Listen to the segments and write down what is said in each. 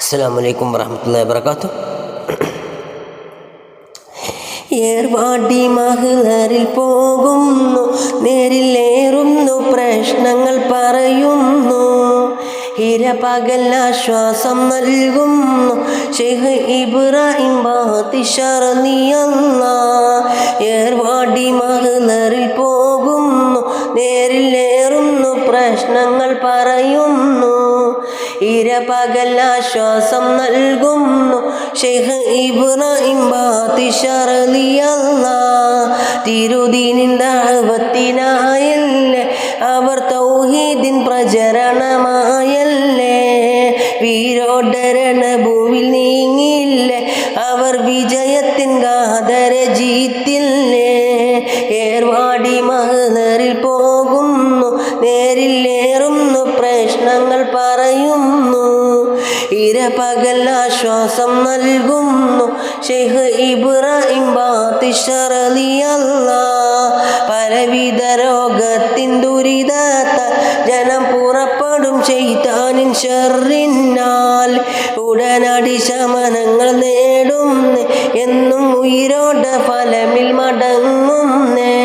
അസ്സലാമു അലൈക്കും വറഹ്മത്തുള്ളാഹി വബറകാതുഹു. ഏർവാടി മഹ്ലറിൽ പോകുന്നു, നേരിലേറുന്നു, പ്രശ്നങ്ങൾ പറയുന്നു, ഇരപകൽ ആശ്വാസം നൽകുന്നു ശൈഖ് ഇബ്രാഹിം ബാത്തിഷാർ റളിയല്ലാഹ്. ഏർവാടി മഹ്ലറിൽ പോകുന്നു, നേരിലേറുന്നു, പ്രശ്നങ്ങൾ പറയുന്നു, ഇരപകൽ ആശ്വാസം നൽകുന്നു ശൈഖ് ഇബ്രാഹിം ബാത്തിഷാർ റളിയല്ലാഹ്. തിരുദീനിൻ ദഅവത്തിനായല്ലേ, അവർ തൗഹീദിൻ പ്രചരണമായല്ലേ, വീരോടരണ ഭൂവിൽ നീങ്ങില്ലേ, അവർ വിജയത്തിൻ ഗാഥരചിത്തില്ലേ. ഏർവാടി മഹ്ലറിൽ പോകുന്നു, നേരിലേറുന്നു, പ്രശ്നങ്ങൾ പറയുന്നു, ഇരപകൽ ആശ്വാസം നൽകുന്നു ശൈഖ് ഇബ്രാഹിം ബാത്തിഷാർ റളിയല്ലാഹ്. പലവിധ രോഗത്തിൻ ദുരിതത്താൽ ജനം പുറപ്പെടും ശൈത്താനിൻ ശർറിനാൽ, ഉടനടി ശമനങ്ങൾ നേടുന്നേ, എന്നും ഉയിരോട ഫലമിൽ മടങ്ങുന്നേ.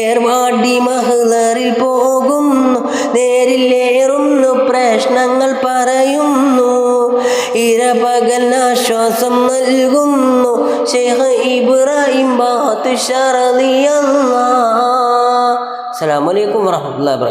ഏർവാടി മഹ്ലറിൽ പോകുന്നു, നേരിലേറുന്നു, പ്രശ്നങ്ങൾ പറയുന്നു, ഇരപകൽ ആശ്വാസം നൽകുന്നു ശൈഖ് ഇബ്രാഹിം ബാത്തിഷാർ റളിയല്ലാഹ്. അസ്സലാമു അലൈക്കും വറഹ്മത്തുള്ളാഹി വബറകാതുഹു.